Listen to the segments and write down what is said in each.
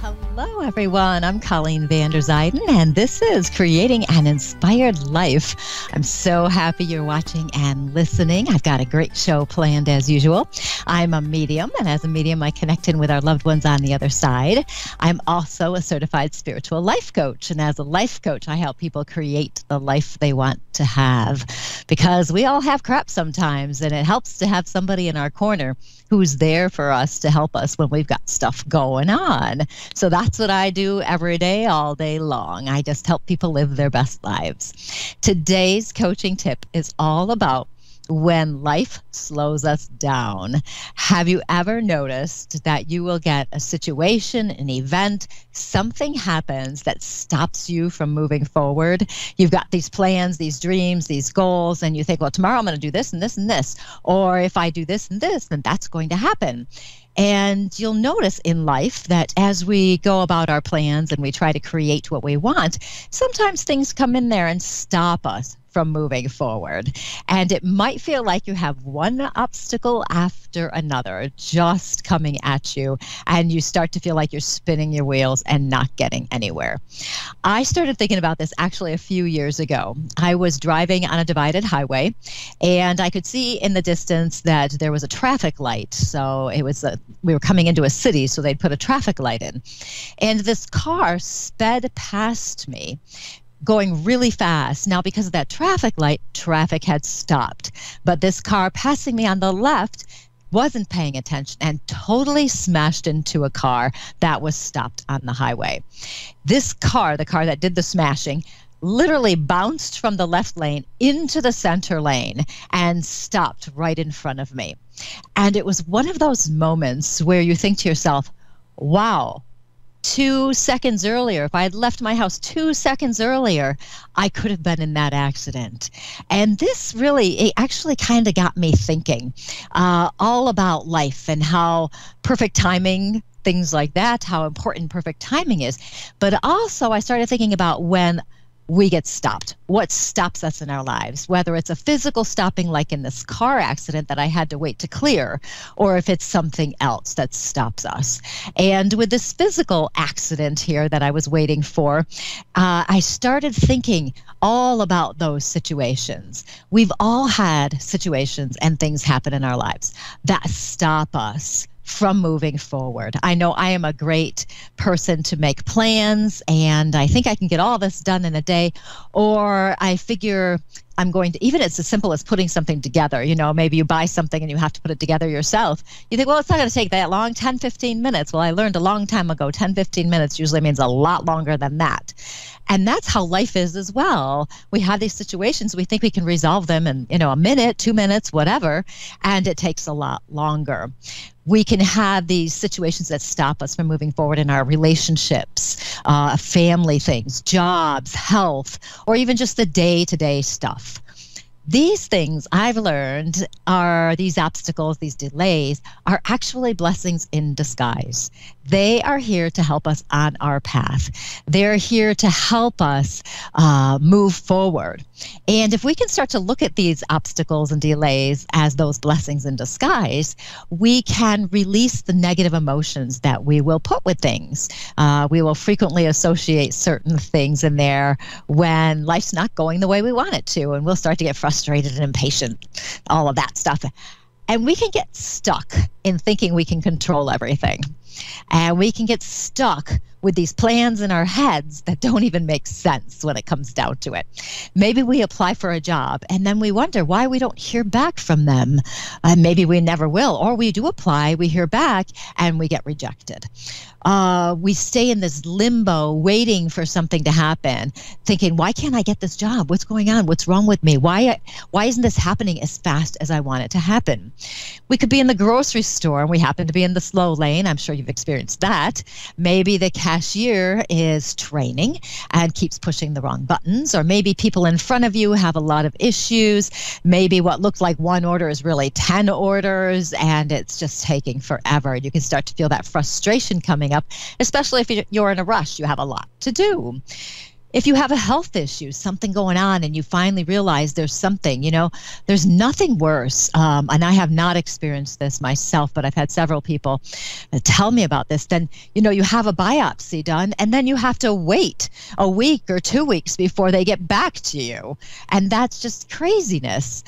Hello, everyone. I'm Colleen Vander Zyden, and this is Creating an Inspired Life. I'm so happy you're watching and listening. I've got a great show planned as usual. I'm a medium, and as a medium, I connect in with our loved ones on the other side. I'm also a certified spiritual life coach, and as a life coach, I help people create the life they want to have, because we all have crap sometimes, and it helps to have somebody in our corner who's there for us to help us when we've got stuff going on. So that's what I do every day, all day long. I just help people live their best lives. Today's coaching tip is all about when life slows us down. Have you ever noticed that you will get a situation, an event, something happens that stops you from moving forward? You've got these plans, these dreams, these goals, and you think, well, tomorrow I'm going to do this and this and this. Or if I do this and this, then that's going to happen. And you'll notice in life that as we go about our plans and we try to create what we want, sometimes things come in there and stop us from moving forward. And it might feel like you have one obstacle after another just coming at you, and you start to feel like you're spinning your wheels and not getting anywhere. I started thinking about this actually a few years ago. I was driving on a divided highway, and I could see in the distance that there was a traffic light. So we were coming into a city, so they'd put a traffic light in. And this car sped past me, going really fast. Now, because of that traffic light, traffic had stopped. But this car passing me on the left wasn't paying attention and totally smashed into a car that was stopped on the highway. This car, the car that did the smashing, literally bounced from the left lane into the center lane and stopped right in front of me. And it was one of those moments where you think to yourself, wow, 2 seconds earlier, if I had left my house 2 seconds earlier, I could have been in that accident. And this really, it actually kind of got me thinking all about life and how perfect timing, things like that, how important perfect timing is. But also I started thinking about when we get stopped, what stops us in our lives, whether it's a physical stopping like in this car accident that I had to wait to clear, or if it's something else that stops us. And with this physical accident here that I was waiting for, I started thinking all about those situations. We've all had situations and things happen in our lives that stop us from moving forward. I know I am a great person to make plans, and I think I can get all this done in a day, or I figure I'm going to, even it's as simple as putting something together. You know, maybe you buy something and you have to put it together yourself. You think, well, it's not going to take that long, 10, 15 minutes. Well, I learned a long time ago, 10, 15 minutes usually means a lot longer than that. And that's how life is as well. We have these situations, we think we can resolve them in, a minute, 2 minutes, whatever, and it takes a lot longer. We can have these situations that stop us from moving forward in our relationships, family things, jobs, health, or even just the day-to-day stuff. These things I've learned are these obstacles, these delays are actually blessings in disguise. They are here to help us on our path. They're here to help us move forward. And if we can start to look at these obstacles and delays as those blessings in disguise, we can release the negative emotions that we will put with things. We will frequently associate certain things in there when life's not going the way we want it to, and we'll start to get frustrated and impatient, all of that stuff. And we can get stuck in thinking we can control everything. And we can get stuck with these plans in our heads that don't even make sense when it comes down to it. Maybe we apply for a job and then we wonder why we don't hear back from them. Maybe we never will, or we do apply, we hear back, and we get rejected. We stay in this limbo waiting for something to happen, thinking, why can't I get this job? What's going on? What's wrong with me? Why isn't this happening as fast as I want it to happen? We could be in the grocery store and we happen to be in the slow lane. I'm sure you've experienced that. Maybe the cashier is training and keeps pushing the wrong buttons, or maybe people in front of you have a lot of issues. Maybe what looked like one order is really 10 orders and it's just taking forever. You can start to feel that frustration coming up, especially if you're in a rush, you have a lot to do. If you have a health issue, something going on, and you finally realize there's something, there's nothing worse. And I have not experienced this myself, but I've had several people tell me about this. Then, you have a biopsy done, and then you have to wait a week or 2 weeks before they get back to you. And that's just craziness.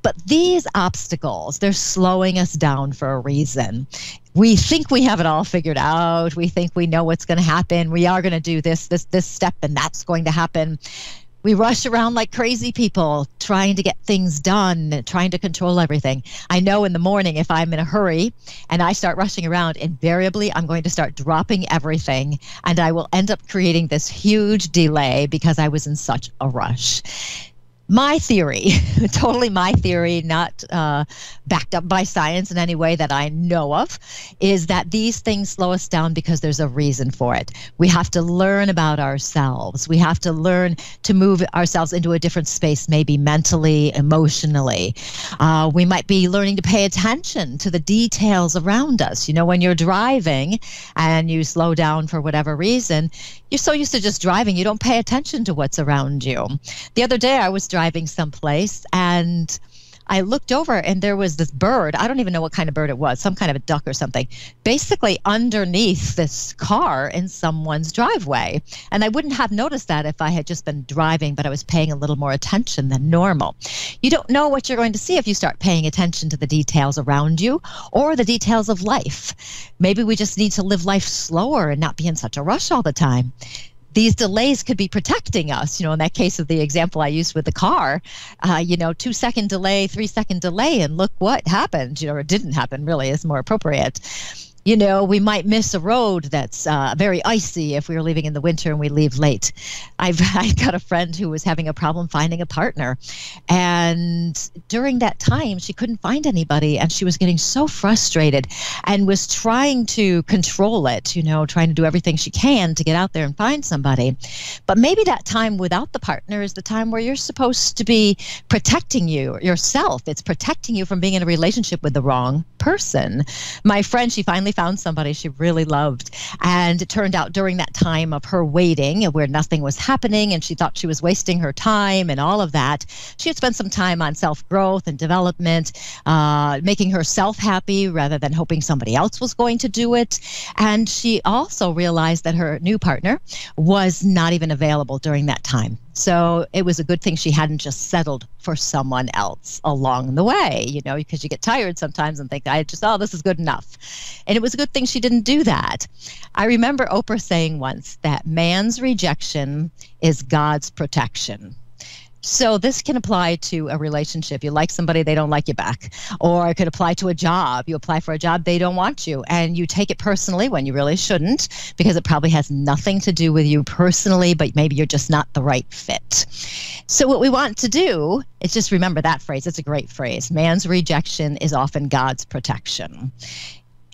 But these obstacles, they're slowing us down for a reason. We think we have it all figured out. We think we know what's going to happen. We are going to do this step, and that's going to happen. We rush around like crazy people trying to get things done, trying to control everything. I know in the morning, if I'm in a hurry and I start rushing around, invariably I'm going to start dropping everything, and I will end up creating this huge delay because I was in such a rush. My theory, totally my theory, not backed up by science in any way that I know of, is that these things slow us down because there's a reason for it. We have to learn about ourselves. We have to learn to move ourselves into a different space, maybe mentally, emotionally. We might be learning to pay attention to the details around us. When you're driving and you slow down for whatever reason, you're so used to just driving, you don't pay attention to what's around you. The other day I was driving someplace and I looked over and there was this bird. I don't even know what kind of bird it was, some kind of a duck or something, basically underneath this car in someone's driveway. And I wouldn't have noticed that if I had just been driving, but I was paying a little more attention than normal. You don't know what you're going to see if you start paying attention to the details around you or the details of life. Maybe we just need to live life slower and not be in such a rush all the time. These delays could be protecting us. In that case of the example I used with the car, 2-second delay, 3-second delay, and look what happened, or it didn't happen really is more appropriate. We might miss a road that's very icy if we were leaving in the winter and we leave late. I got a friend who was having a problem finding a partner. And during that time, she couldn't find anybody. And she was getting so frustrated and was trying to control it, trying to do everything she can to get out there and find somebody. But maybe that time without the partner is the time where you're supposed to be protecting yourself. It's protecting you from being in a relationship with the wrong person. My friend, she finally found somebody she really loved. And it turned out during that time of her waiting where nothing was happening and she thought she was wasting her time and all of that, she had spent some time on self-growth and development, making herself happy rather than hoping somebody else was going to do it. And she also realized that her new partner was not even available during that time. So it was a good thing she hadn't just settled for someone else along the way, because you get tired sometimes and think, this is good enough. And it was a good thing she didn't do that. I remember Oprah saying once that man's rejection is God's protection. So this can apply to a relationship. You like somebody, they don't like you back. Or it could apply to a job. You apply for a job, they don't want you. And you take it personally when you really shouldn't, because it probably has nothing to do with you personally, but maybe you're just not the right fit. So what we want to do is just remember that phrase. It's a great phrase. Man's rejection is often God's protection.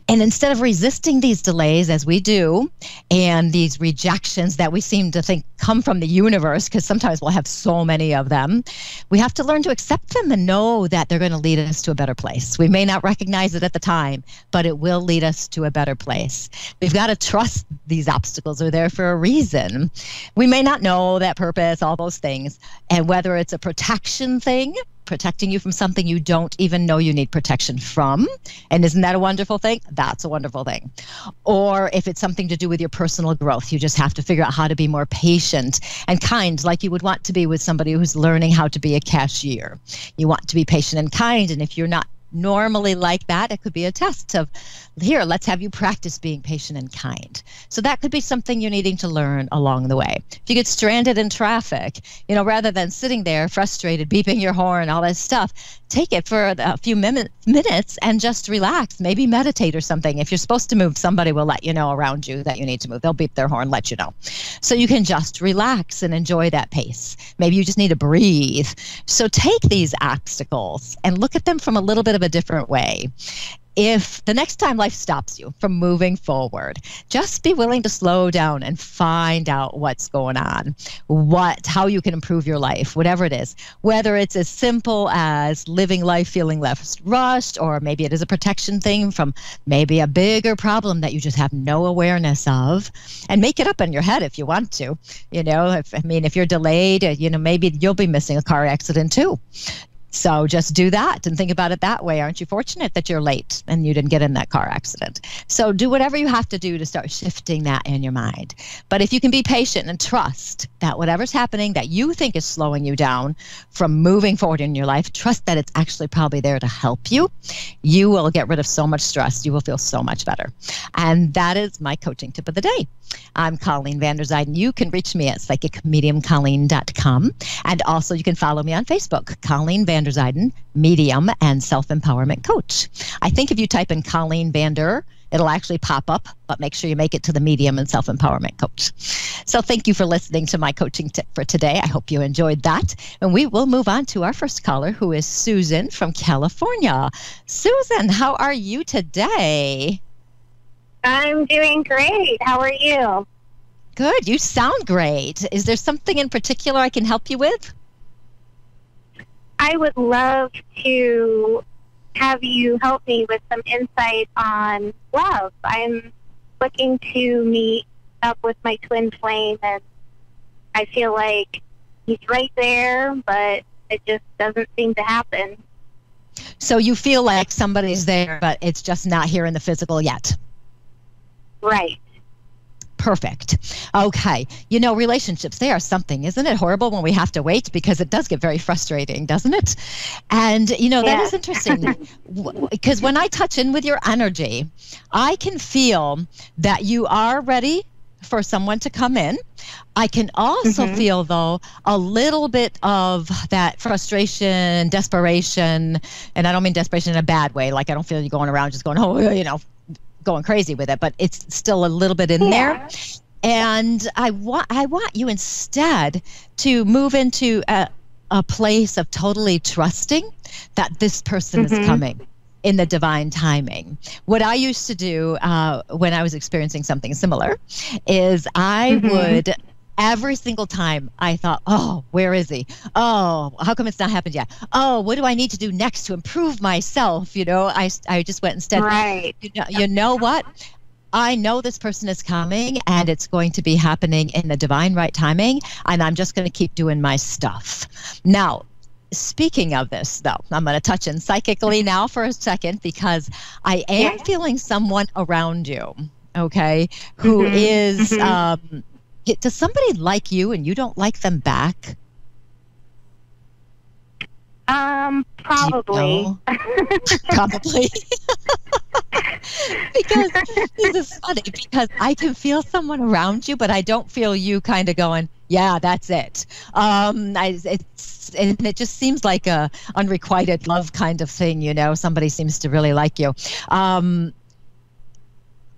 And instead of resisting these delays as we do, and these rejections that we seem to think come from the universe, because sometimes we'll have so many of them, we have to learn to accept them and know that they're going to lead us to a better place. We may not recognize it at the time, but it will lead us to a better place. We've got to trust these obstacles are there for a reason. We may not know that purpose, all those things, and whether it's a protection thing, protecting you from something you don't even know you need protection from. And isn't that a wonderful thing? That's a wonderful thing. Or if it's something to do with your personal growth, you just have to figure out how to be more patient and kind, like you would want to be with somebody who's learning how to be a cashier. You want to be patient and kind, and if you're not normally like that, it could be a test of, here, let's have you practice being patient and kind. So that could be something you're needing to learn along the way. If you get stranded in traffic, rather than sitting there frustrated, beeping your horn, all that stuff, take it for a few minutes and just relax, maybe meditate or something. If you're supposed to move, somebody will let you know around you that you need to move. They'll beep their horn, let you know. So you can just relax and enjoy that pace. Maybe you just need to breathe. So take these obstacles and look at them from a little bit of a different way. if the next time life stops you from moving forward, just be willing to slow down and find out what's going on, how you can improve your life, whatever it is, whether it's as simple as living life feeling less rushed, or maybe it is a protection thing from maybe a bigger problem that you just have no awareness of, and make it up in your head if you want to. If you're delayed, maybe you'll be missing a car accident too. So just do that and think about it that way. Aren't you fortunate that you're late and you didn't get in that car accident? So do whatever you have to do to start shifting that in your mind. But if you can be patient and trust that whatever's happening that you think is slowing you down from moving forward in your life, trust that it's actually probably there to help you. You will get rid of so much stress. You will feel so much better. And that is my coaching tip of the day. I'm Colleen Vander Zyden. You can reach me at psychicmediumcolleen.com. And also you can follow me on Facebook, Colleen Vander Zyden, Medium and Self-Empowerment Coach. I think if you type in Colleen Vander, it'll actually pop up, but make sure you make it to the Medium and Self-Empowerment Coach. So thank you for listening to my coaching tip for today. I hope you enjoyed that. And we will move on to our first caller, who is Susan from California. Susan, how are you today? I'm doing great. How are you? Good. You sound great. Is there something in particular I can help you with? I would love to have you help me with some insight on love. I'm looking to meet up with my twin flame, and I feel like he's right there, but it just doesn't seem to happen. So you feel like somebody's there, but it's just not here in the physical yet. Right. Perfect. Okay. Relationships, they are something. Isn't it horrible when we have to wait? Because it does get very frustrating, doesn't it? And, that is interesting. Because when I touch in with your energy, I can feel that you are ready for someone to come in. I can also feel, though, a little bit of that frustration, desperation, and I don't mean desperation in a bad way. Like, I don't feel you going around just going, going crazy with it, but it's still a little bit in there. And I want you instead to move into a place of totally trusting that this person is coming in the divine timing. What I used to do when I was experiencing something similar is I would, every single time I thought, oh, where is he? Oh, how come it's not happened yet? Oh, what do I need to do next to improve myself? I just went instead. Right. You know what? I know this person is coming and it's going to be happening in the divine right timing, and I'm just going to keep doing my stuff. Now, speaking of this, though, I'm going to touch in psychically now for a second, because I am feeling someone around you, okay, who is, does somebody like you and you don't like them back? Probably. Probably. Because this is funny, because I can feel someone around you, but I don't feel you kind of going, yeah, that's it. And it just seems like a unrequited love kind of thing, somebody seems to really like you.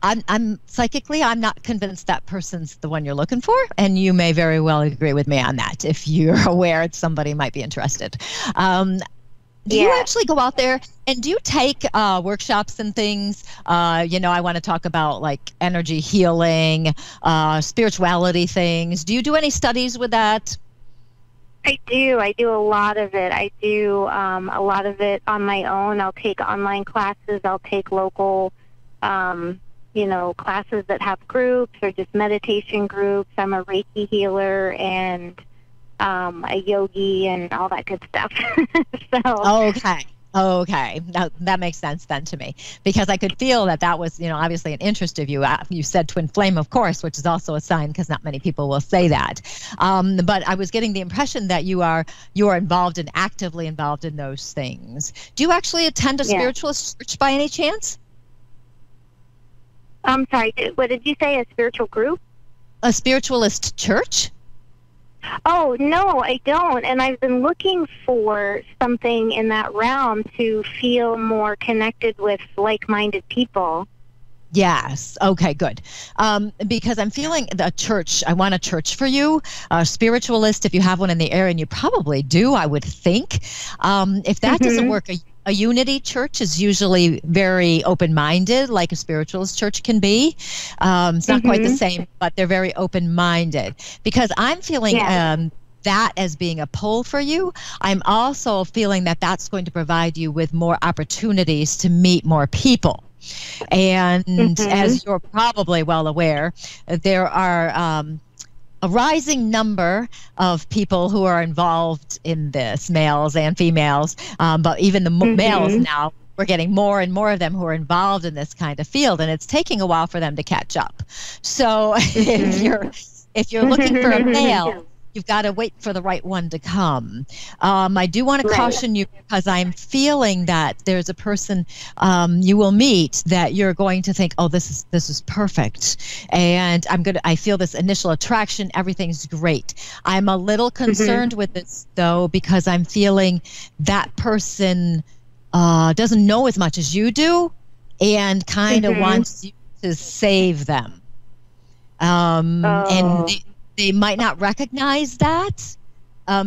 I'm psychically, I'm not convinced that person's the one you're looking for, and you may very well agree with me on that if you're aware somebody might be interested. Do you actually go out there and do you take workshops and things? I want to talk about like energy healing, spirituality things. Do you do any studies with that? I do. I do a lot of it. I do a lot of it on my own. I'll take online classes. I'll take local classes that have groups or just meditation groups. I'm a Reiki healer and a yogi and all that good stuff. Okay. That makes sense then to me, because I could feel that was, obviously an interest of you. You said twin flame, of course, which is also a sign, because not many people will say that. But I was getting the impression that you are involved and actively involved in those things. Do you actually attend a spiritualist church by any chance? I'm sorry, what did you say, a spiritual group? A spiritualist church? Oh, no, I don't. And I've been looking for something in that realm to feel more connected with like-minded people. Yes. Okay, good. Because I'm feeling the church, I want a church for you, a spiritualist, if you have one in the area, and you probably do, I would think. If that doesn't work, a unity church is usually very open-minded, like a spiritualist church can be. It's not quite the same, but they're very open-minded. Because I'm feeling that as being a pull for you. I'm also feeling that that's going to provide you with more opportunities to meet more people. And as you're probably well aware, there are a rising number of people who are involved in this, males and females, but even the males now, we're getting more and more of them who are involved in this kind of field, and it's taking a while for them to catch up. So if you're looking for a male, you've got to wait for the right one to come. I do want to caution you, because I'm feeling that there's a person you will meet that you're going to think, oh, this is perfect, and I feel this initial attraction. Everything's great. I'm a little concerned with this though, because I'm feeling that person doesn't know as much as you do, and kind of wants you to save them. And they might not recognize that,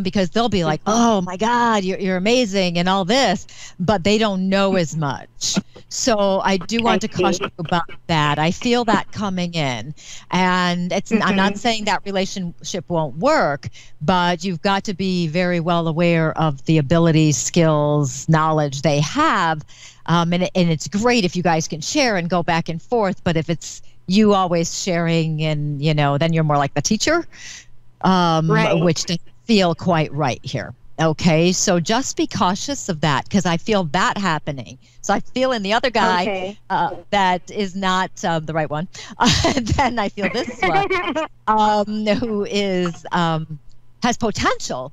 because they'll be like, oh my God, you're amazing and all this, but they don't know as much. So I do want to caution you about that. I feel that coming in, and I'm not saying that relationship won't work, but you've got to be very well aware of the abilities, skills, knowledge they have. And it's great if you guys can share and go back and forth, but if it's you always sharing, and then you're more like the teacher, which doesn't feel quite right here. Okay, so just be cautious of that, because I feel that happening. So I feel in the other guy that is not the right one. Then I feel this one who is has potential,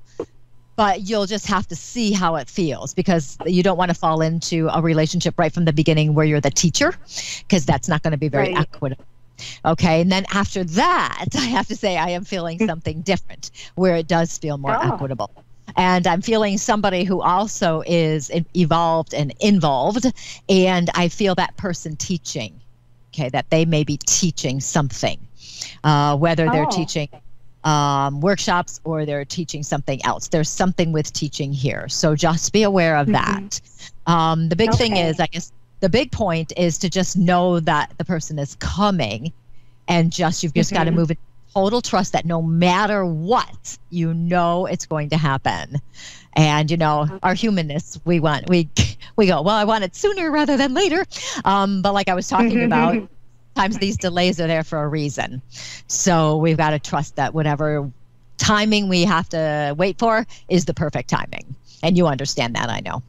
but you'll just have to see how it feels, because you don't want to fall into a relationship right from the beginning where you're the teacher, because that's not going to be very equitable. Okay, and then after that, I have to say I am feeling something different, where it does feel more equitable. And I'm feeling somebody who also is evolved and involved, and I feel that person teaching, okay, that they may be teaching something, whether they're teaching workshops or they're teaching something else. There's something with teaching here. So just be aware of that. The big thing is, I guess, the big point is to just know that the person is coming, and you've just got to move in total trust that no matter what, it's going to happen. And, our humanness, we go, well, I want it sooner rather than later. But like I was talking about, sometimes these delays are there for a reason. So we've got to trust that whatever timing we have to wait for is the perfect timing. And you understand that, I know.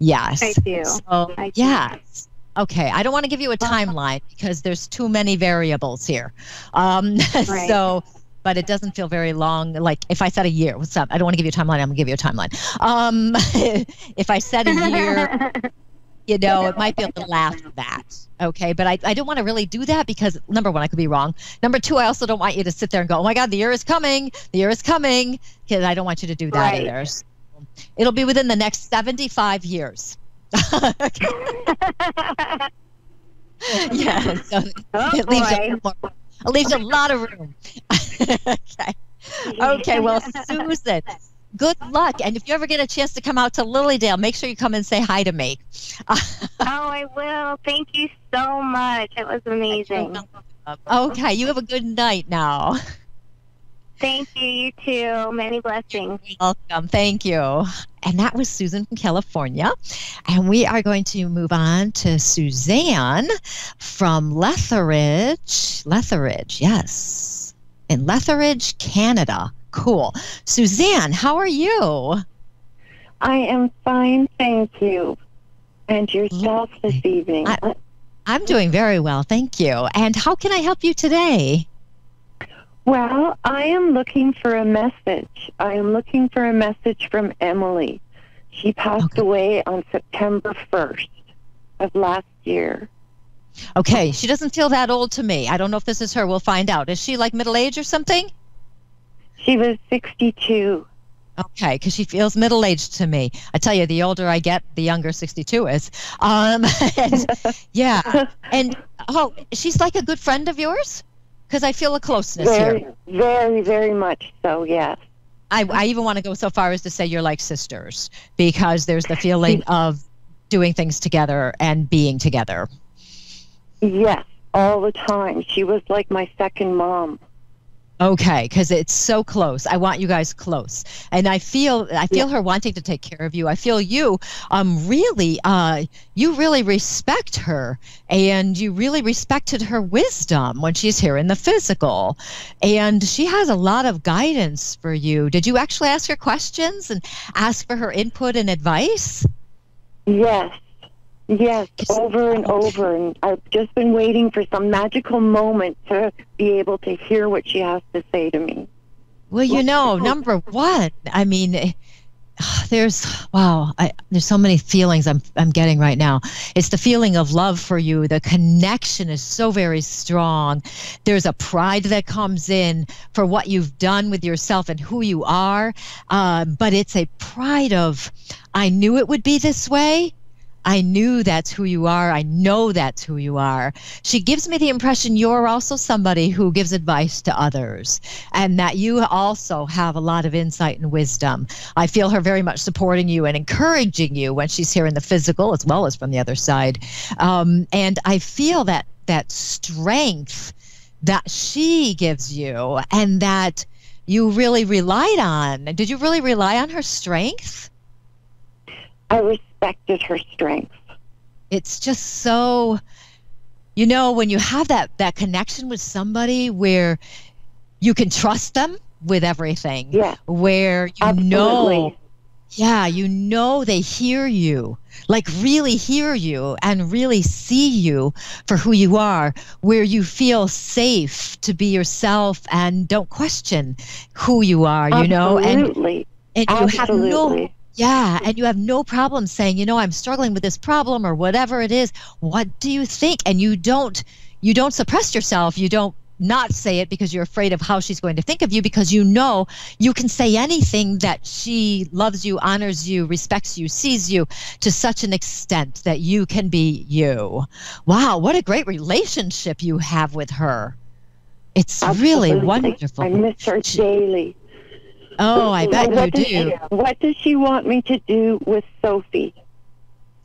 Yes. I do. So, yes. Okay. I don't want to give you a timeline, because there's too many variables here. So, but it doesn't feel very long. Like if I said a year, what's up? I don't want to give you a timeline. I'm going to give you a timeline. If I said a year, it might be a little after that. Okay. But I don't want to really do that, because number one, I could be wrong. Number two, I also don't want you to sit there and go, oh my God, the year is coming. The year is coming. Because I don't want you to do that either. So it'll be within the next 75 years. Yeah. So it leaves a lot of room. Okay. Well, Susan, good luck. And if you ever get a chance to come out to Lilydale, make sure you come and say hi to me. I will. Thank you so much. It was amazing. Okay. You have a good night now. Thank you. You too. Many blessings. You're welcome. Thank you. And that was Susan from California. And we are going to move on to Suzanne from Lethbridge. Lethbridge, yes. In Lethbridge, Canada. Cool. Suzanne, how are you? I am fine, thank you. And yourself this evening? I'm doing very well, thank you. And how can I help you today? Well, I am looking for a message. I am looking for a message from Emily. She passed away on September 1st of last year. Okay, she doesn't feel that old to me. I don't know if this is her. We'll find out. Is she like middle age or something? She was 62. Okay, because she feels middle-aged to me. I tell you, the older I get, the younger 62 is. Yeah. And, she's like a good friend of yours? Because I feel a closeness here. Very, very much so, yes. I even want to go so far as to say you're like sisters, because there's the feeling of doing things together and being together. Yes, all the time. She was like my second mom. Okay, because it's so close. I want you guys close, and I feel her wanting to take care of you. I feel you, you really respect her, and you really respected her wisdom when she's here in the physical, and she has a lot of guidance for you. Did you actually ask her questions and ask for her input and advice? Yes. Yes, over and over, and I've just been waiting for some magical moment to be able to hear what she has to say to me. Well, number one, I mean, there's so many feelings I'm getting right now. It's the feeling of love for you. The connection is so very strong. There's a pride that comes in for what you've done with yourself and who you are, but it's a pride of, I knew it would be this way. I knew that's who you are. I know that's who you are. She gives me the impression you're also somebody who gives advice to others, and that you also have a lot of insight and wisdom. I feel her very much supporting you and encouraging you when she's here in the physical as well as from the other side. And I feel that strength that she gives you and that you really relied on. Did you really rely on her strength? I respected her strength. It's just so, when you have that connection with somebody where you can trust them with everything, where Absolutely. They hear you, like really hear you and really see you for who you are, where you feel safe to be yourself and don't question who you are, Absolutely. and you Absolutely. and you have no problem saying, I'm struggling with this problem or whatever it is. What do you think? And you don't suppress yourself. You don't not say it because you're afraid of how she's going to think of you, because you can say anything, that she loves you, honors you, respects you, sees you to such an extent that you can be you. Wow, what a great relationship you have with her. It's Absolutely. really wonderful. I miss her daily. Oh, I bet you do. What does she want me to do with Sophie?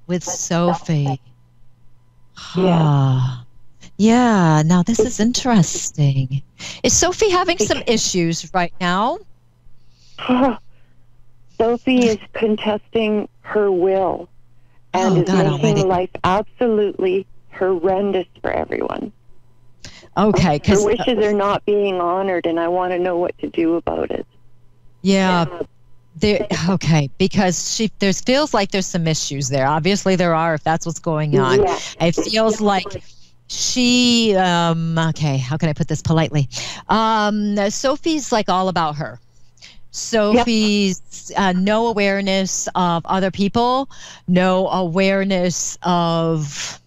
With Sophie. Yeah. Yeah, now this is interesting. Is Sophie having some issues right now? Sophie is contesting her will and is making life absolutely horrendous for everyone. Okay. Her wishes are not being honored, and I want to know what to do about it. Yeah. Because there feels like there's some issues there. Obviously there are, if that's what's going on. Yeah. It feels like she, how can I put this politely? Sophie's like all about her. Sophie's no awareness of other people, no awareness of,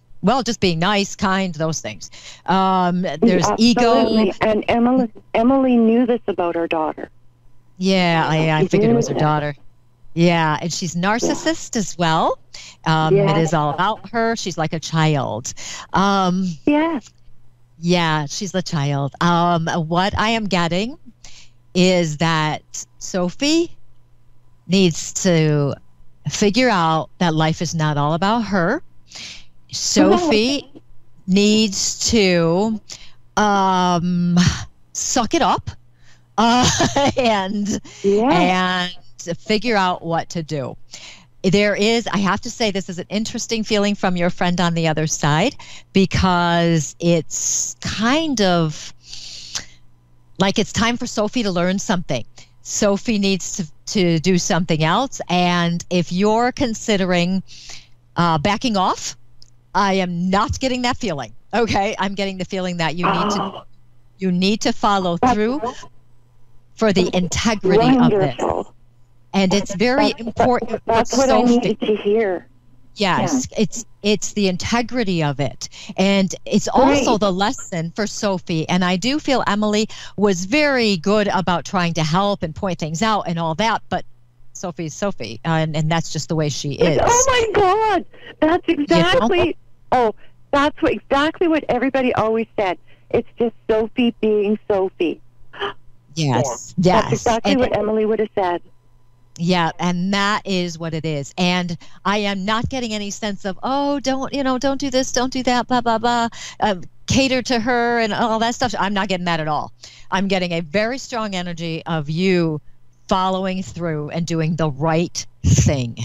just being nice, kind, those things. There's ego. And Emily knew this about her daughter. Yeah, I figured it was her daughter. Yeah, and she's narcissist as well. It is all about her. She's like a child. Yeah, she's a child. What I am getting is that Sophie needs to figure out that life is not all about her. Sophie needs to suck it up. And figure out what to do. I have to say, this is an interesting feeling from your friend on the other side, because it's kind of like it's time for Sophie to learn something. Sophie needs to do something else. And if you're considering backing off, I am not getting that feeling. Okay, I'm getting the feeling that you need to follow through for the integrity of this. And it's very important. That's what I needed to hear. Yes, it's the integrity of it. And it's also the lesson for Sophie. And I do feel Emily was very good about trying to help and point things out and all that, but Sophie's Sophie, and that's just the way she is. Oh my God, that's exactly. That's exactly what everybody always said. It's just Sophie being Sophie. Yes. That's exactly what Emily would have said. Yeah, and that is what it is. And I am not getting any sense of, oh, don't do this, don't do that, blah, blah, blah, cater to her and all that stuff. I'm not getting that at all. I'm getting a very strong energy of you following through and doing the right thing,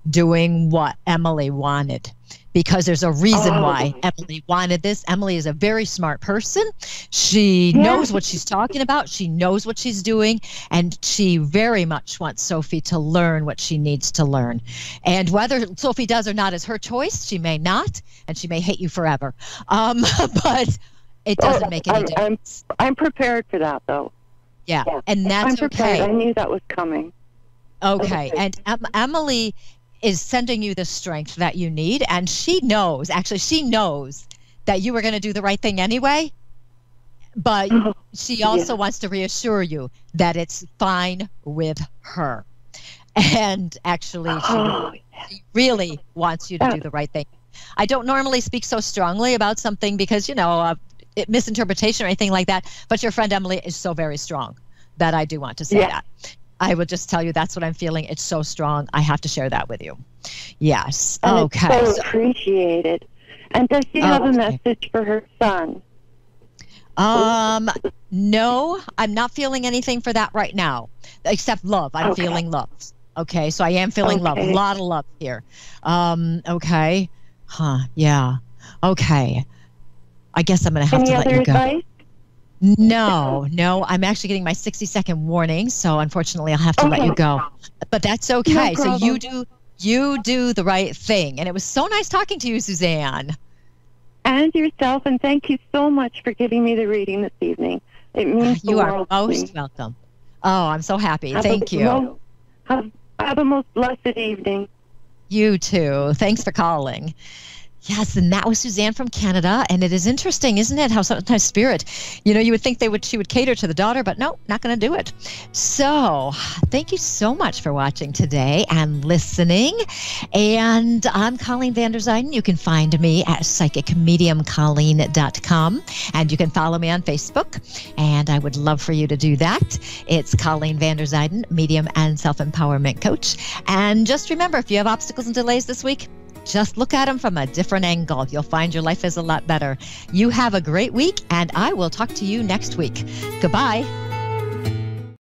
doing what Emily wanted. Because there's a reason why Emily wanted this. Emily is a very smart person. She knows what she's talking about. She knows what she's doing. And she very much wants Sophie to learn what she needs to learn. And whether Sophie does or not is her choice. She may not, and she may hate you forever. But it doesn't make any difference. I'm prepared for that, though. Yeah, and that's I'm prepared. okay. I knew that was coming. Okay, and Emily is sending you the strength that you need, and she knows that you were going to do the right thing anyway, but she also wants to reassure you that it's fine with her. And actually, she really wants you to do the right thing. I don't normally speak so strongly about something because, misinterpretation or anything like that, but your friend Emily is so very strong that I do want to say that. I will just tell you that's what I'm feeling. It's so strong. I have to share that with you. Yes. And okay. It's so appreciated. And does she have a message for her son? No, I'm not feeling anything for that right now, except love. I'm feeling love. Okay, so I am feeling love. A lot of love here. Okay. Yeah. Okay. I guess I'm going to have to let you go. Advice? No, I'm actually getting my 60-second warning, so unfortunately I'll have to let you go. But that's okay. So you do the right thing. And it was so nice talking to you, Suzanne. And yourself, and thank you so much for giving me the reading this evening. It means the world to me. You are most welcome. Oh, I'm so happy. Thank you. Have a most blessed evening. You too. Thanks for calling. Yes, and that was Suzanne from Canada, and it is interesting, isn't it, how sometimes Spirit, you would think she would cater to the daughter, but no, not going to do it. So, thank you so much for watching today and listening, and I'm Colleen Vander Zyden. You can find me at psychicmediumcolleen.com, and you can follow me on Facebook, and I would love for you to do that. It's Colleen Vander Zyden, medium and self-empowerment coach, and just remember, if you have obstacles and delays this week, just look at them from a different angle. You'll find your life is a lot better. You have a great week, and I will talk to you next week. Goodbye.